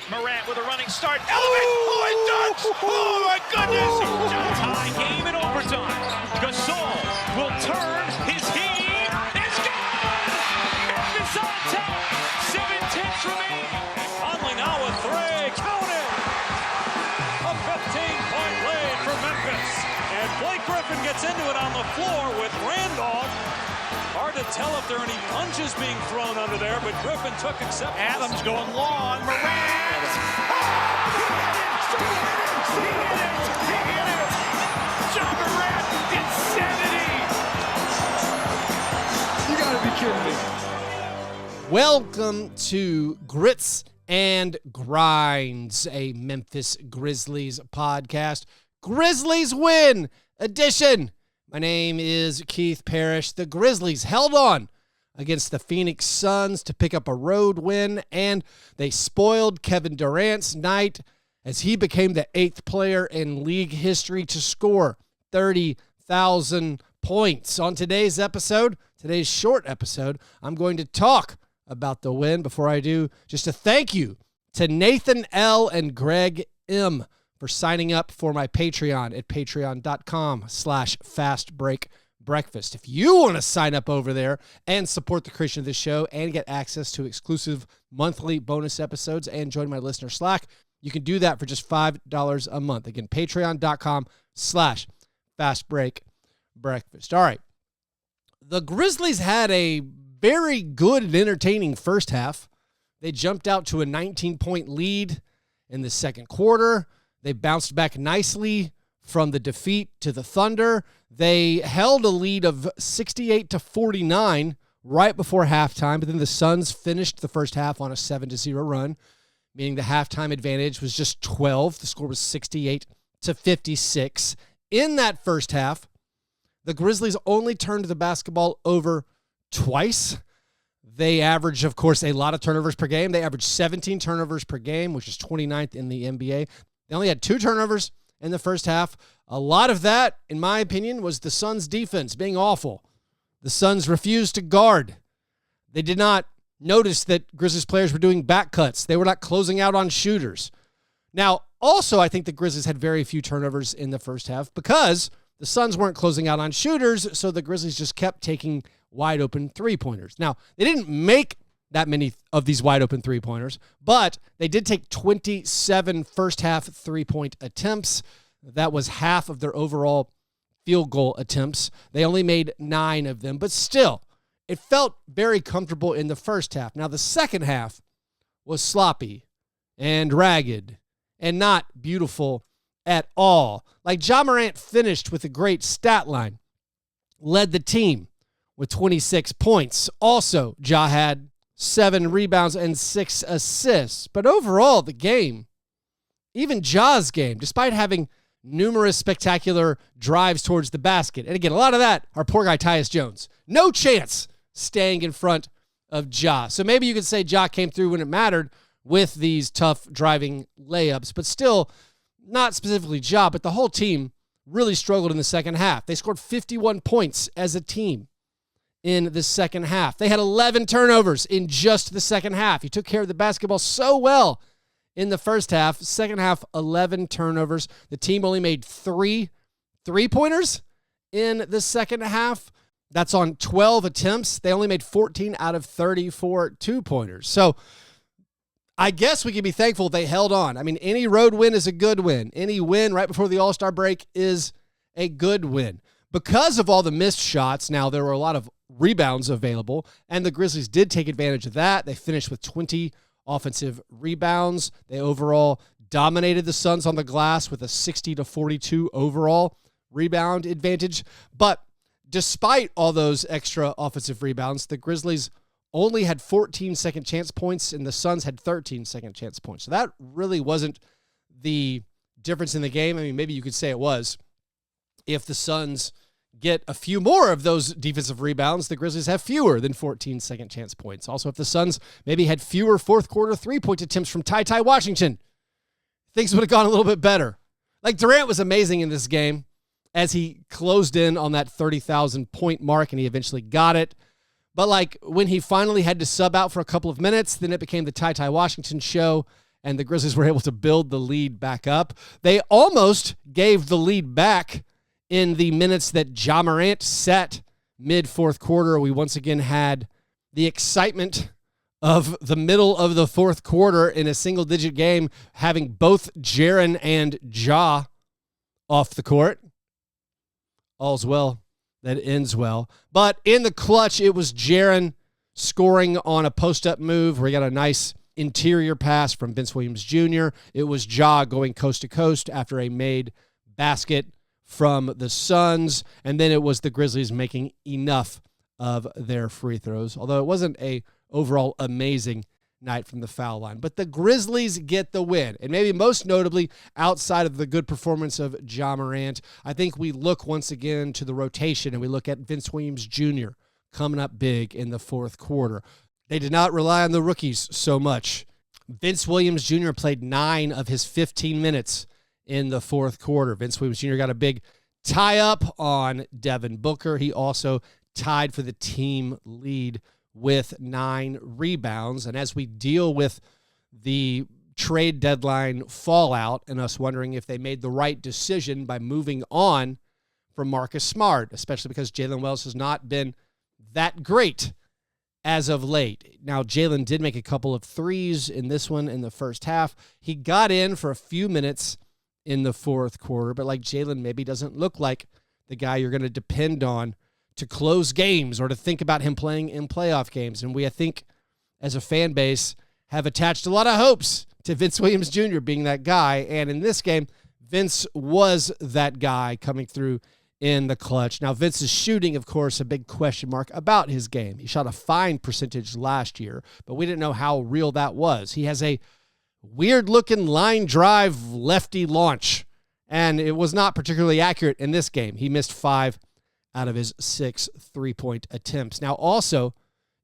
Morant with a running start. Elevate! Dunks! Oh my goodness! Tie game in overtime. Gasol will turn his heat. It's gone! Memphis on top. 7-10 remaining. Conley now with three. Count it! A 15-point lead for Memphis. And Blake Griffin gets into it on the floor with Randolph. Hard to tell if there are any punches being thrown under there, but Griffin took acceptance. Adams going long. Morant! He hit it! Ja Morant, insanity! You gotta be kidding me. Welcome to Grits and Grinds, a Memphis Grizzlies podcast. Grizzlies win edition. My name is Keith Parrish. The Grizzlies held on against the Phoenix Suns to pick up a road win, and they spoiled Kevin Durant's night as he became the 8th player in league history to score 30,000 points. On today's episode, today's short episode, I'm going to talk about the win. Before I do, just a thank you to Nathan L. and Greg M. for signing up for my Patreon at patreon.com/fastbreakbreakfast. If you want to sign up over there and support the creation of this show and get access to exclusive monthly bonus episodes and join my listener Slack, you can do that for just $5 a month. Again, patreon.com/fastbreakbreakfast. All right. The Grizzlies had a very good and entertaining first half. They jumped out to a 19-point lead in the second quarter. They bounced back nicely from the defeat to the Thunder. They held a lead of 68-49 right before halftime, but then the Suns finished the first half on a 7-0 run, meaning the halftime advantage was just 12. The score was 68-56. In that first half, the Grizzlies only turned the basketball over twice. They averaged, of course, a lot of turnovers per game. They averaged 17 turnovers per game, which is 29th in the NBA. They only had 2 turnovers in the first half. A lot of that, in my opinion, was the Suns' defense being awful. The Suns refused to guard. They did not notice that Grizzlies players were doing back cuts. They were not closing out on shooters. Now, also, I think the Grizzlies had very few turnovers in the first half because the Suns weren't closing out on shooters, so the Grizzlies just kept taking wide open three-pointers. Now, they didn't make that many of these wide open three-pointers, but they did take 27 first half three-point attempts. That was half of their overall field goal attempts. They only made 9 of them, but still, it felt very comfortable in the first half. Now, the second half was sloppy and ragged and not beautiful at all. Like Ja Morant finished with a great stat line, led the team with 26 points. Also, Ja had 7 rebounds and 6 assists. But overall, the game, even Ja's game, despite having numerous spectacular drives towards the basket, and again, a lot of that, our poor guy Tyus Jones, no chance staying in front of Ja. So maybe you could say Ja came through when it mattered with these tough driving layups, but still not specifically Ja, but the whole team really struggled in the second half. They scored 51 points as a team in the second half. They had 11 turnovers in just the second half. He took care of the basketball so well in the first half. Second half, 11 turnovers. The team only made 3 three-pointers in the second half. That's on 12 attempts. They only made 14 out of 34 two-pointers. So I guess we can be thankful they held on. I mean, any road win is a good win. Any win right before the All-Star break is a good win. Because of all the missed shots, now there were a lot of rebounds available, and the Grizzlies did take advantage of that. They finished with 20 offensive rebounds. They overall dominated the Suns on the glass with a 60-42 overall rebound advantage. But despite all those extra offensive rebounds, the Grizzlies only had 14 second chance points, and the Suns had 13 second chance points. So that really wasn't the difference in the game. I mean, maybe you could say it was. If the Suns get a few more of those defensive rebounds, the Grizzlies have fewer than 14 second chance points. Also, if the Suns maybe had fewer fourth quarter three-point attempts from Ty Washington, things would have gone a little bit better. Like, Durant was amazing in this game as he closed in on that 30,000 point mark, and he eventually got it. But like when he finally had to sub out for a couple of minutes, then it became the Ty Washington show, and the Grizzlies were able to build the lead back up. They almost gave the lead back in the minutes that Ja Morant set mid-fourth quarter. We once again had the excitement of the middle of the fourth quarter in a single-digit game, having both Jaren and Ja off the court. All's well that ends well. But in the clutch, it was Jaren scoring on a post-up move where he got a nice interior pass from Vince Williams Jr. It was Ja going coast to coast after a made basket from the Suns. And then it was the Grizzlies making enough of their free throws, although it wasn't a overall amazing night from the foul line. But the Grizzlies get the win. And maybe most notably, outside of the good performance of Ja Morant, I think we look once again to the rotation and we look at Vince Williams Jr. coming up big in the fourth quarter. They did not rely on the rookies so much. Vince Williams Jr. played 9 of his 15 minutes in the fourth quarter. Vince Williams Jr. got a big tie-up on Devin Booker. He also tied for the team lead with 9 rebounds. And as we deal with the trade deadline fallout and us wondering if they made the right decision by moving on from Marcus Smart, especially because Jalen Wells has not been that great as of late. Now, Jalen did make a couple of threes in this one in the first half. He got in for a few minutes in the fourth quarter, but like Jalen maybe doesn't look like the guy you're going to depend on to close games or to think about him playing in playoff games. And we, I think, as a fan base, have attached a lot of hopes to Vince Williams Jr. being that guy. And in this game, Vince was that guy coming through in the clutch. Now, Vince's shooting, of course, a big question mark about his game. He shot a fine percentage last year, but we didn't know how real that was. He has a weird-looking line drive lefty launch, and it was not particularly accurate in this game. He missed 5 out of his 6 three-point attempts. Now, also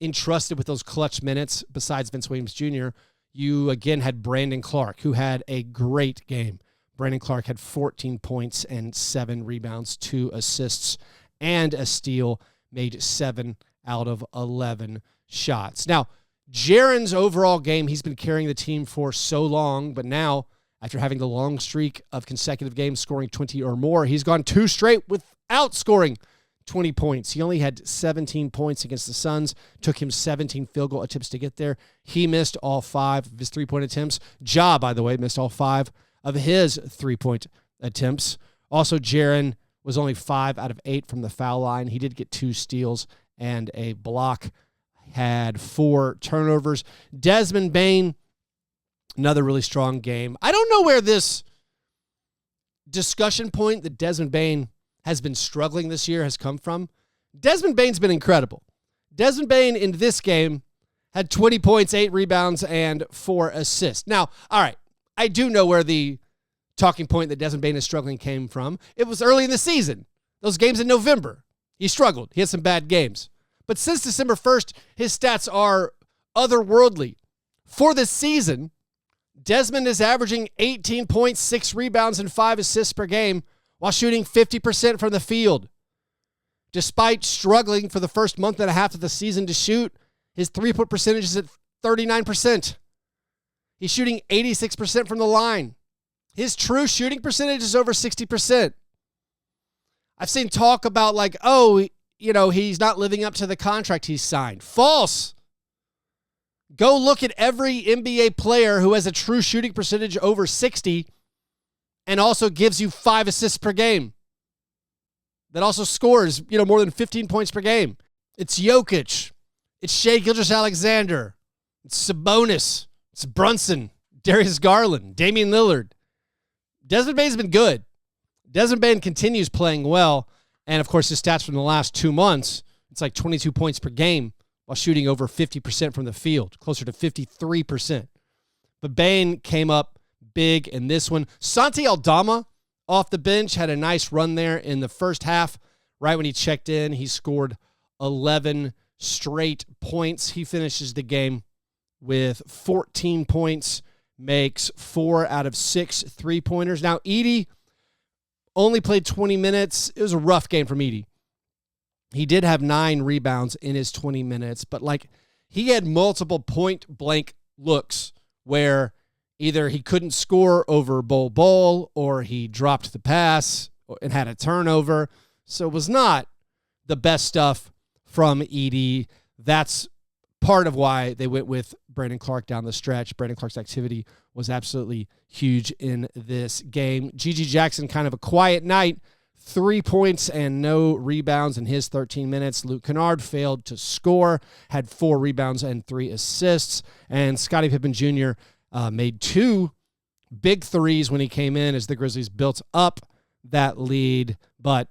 entrusted with those clutch minutes, besides Vince Williams Jr., you again had Brandon Clark, who had a great game. Brandon Clark had 14 points and 7 rebounds, 2 assists, and a steal, made 7 out of 11 shots. Now, Jaren's overall game, he's been carrying the team for so long, but now, after having the long streak of consecutive games scoring 20 or more, he's gone 2 straight without scoring 20 points. He only had 17 points against the Suns. Took him 17 field goal attempts to get there. He missed all 5 of his three-point attempts. Ja, by the way, missed all 5 of his three-point attempts. Also, Jaren was only 5 out of 8 from the foul line. He did get 2 steals and a block. Had 4 turnovers. Desmond Bane, another really strong game. I don't know where this discussion point that Desmond Bane has been struggling this year has come from. Desmond Bane's been incredible. Desmond Bane in this game had 20 points, 8 rebounds, and 4 assists. Now, all right, I do know where the talking point that Desmond Bane is struggling came from. It was early in the season. Those games in November. He struggled. He had some bad games. But since December 1st, his stats are otherworldly. For the season, Desmond is averaging 18 points, 6 rebounds, and 5 assists per game while shooting 50% from the field. Despite struggling for the first month and a half of the season to shoot, his three-point percentage is at 39%. He's shooting 86% from the line. His true shooting percentage is over 60%. I've seen talk about like, oh, you know, he's not living up to the contract he's signed. False. Go look at every NBA player who has a true shooting percentage over 60 and also gives you 5 assists per game. That also scores, more than 15 points per game. It's Jokic. It's Shai Gilgeous-Alexander. It's Sabonis. It's Brunson. Darius Garland. Damian Lillard. Desmond Bane's been good. Desmond Bane continues playing well. And, of course, his stats from the last 2 months, it's like 22 points per game while shooting over 50% from the field, closer to 53%. But Bane came up big in this one. Santi Aldama off the bench had a nice run there in the first half. Right when he checked in, he scored 11 straight points. He finishes the game with 14 points, makes 4 out of 6 three-pointers. Now, Edey only played 20 minutes. It was a rough game from Edey. He did have 9 rebounds in his 20 minutes, but he had multiple point-blank looks where Either he couldn't score over Bol or he dropped the pass and had a turnover. So it was not the best stuff from Edey. That's part of why they went with Brandon Clark down the stretch. Brandon Clark's activity was absolutely huge in this game. G.G. Jackson, kind of a quiet night. 3 points and no rebounds in his 13 minutes. Luke Kennard failed to score, had 4 rebounds and 3 assists. And Scottie Pippen Jr. Made 2 big threes when he came in as the Grizzlies built up that lead, but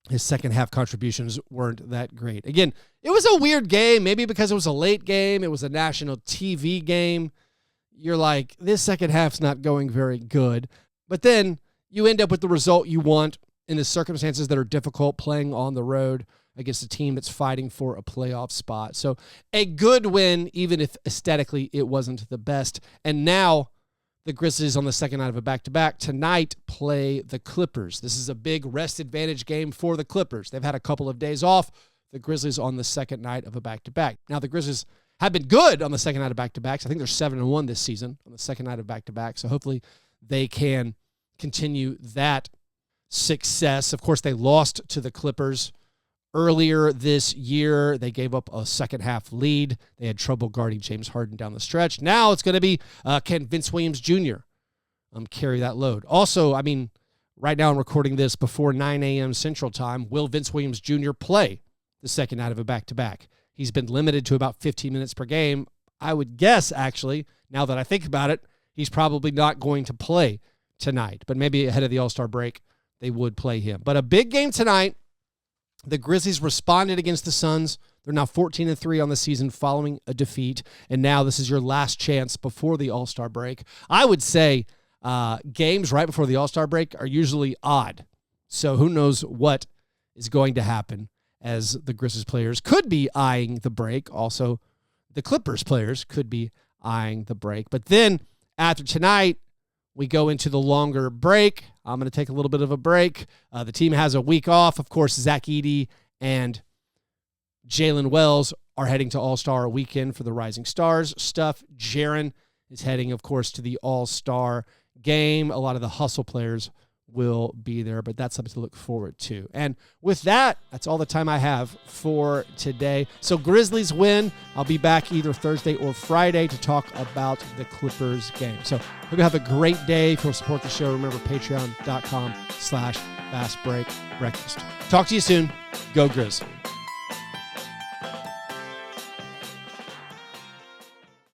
his second half contributions weren't that great. Again, it was a weird game, maybe because it was a late game. It was a national TV game. You're like, this second half's not going very good. But then you end up with the result you want in the circumstances that are difficult, playing on the road against a team that's fighting for a playoff spot. So a good win, even if aesthetically it wasn't the best. And now the Grizzlies on the second night of a back-to-back tonight play the Clippers. This is a big rest advantage game for the Clippers. They've had a couple of days off. The Grizzlies on the second night of a back-to-back. Now the Grizzlies have been good on the second night of back-to-backs. I think they're 7-1 this season on the second night of back-to-back. So hopefully they can continue that success. Of course, they lost to the Clippers earlier this year. They gave up a second half lead. They had trouble guarding James Harden down the stretch. Now it's going to be can Vince Williams Jr. Carry that load. Also, I mean, right now I'm recording this before 9 a.m. Central Time. Will Vince Williams Jr. play the second night of a back-to-back? He's been limited to about 15 minutes per game. I would guess, actually, now that I think about it, he's probably not going to play tonight. But maybe ahead of the All-Star break, they would play him. But a big game tonight. The Grizzlies responded against the Suns. They're now 14-3 on the season following a defeat. And now this is your last chance before the All-Star break. I would say games right before the All-Star break are usually odd. So who knows what is going to happen, as the Grizzlies players could be eyeing the break. Also, the Clippers players could be eyeing the break. But then after tonight, we go into the longer break. I'm going to take a little bit of a break. The team has a week off. Of course, Zach Edey and Jalen Wells are heading to All-Star Weekend for the Rising Stars stuff. Jaren is heading, of course, to the All-Star Game. A lot of the hustle players will be there, but that's something to look forward to. And with that, that's all the time I have for today. So Grizzlies win. I'll be back either Thursday or Friday to talk about the Clippers game. So hope you have a great day. If you want to support the show, remember patreon.com/fastbreakbreakfast. Talk to you soon. Go Grizz.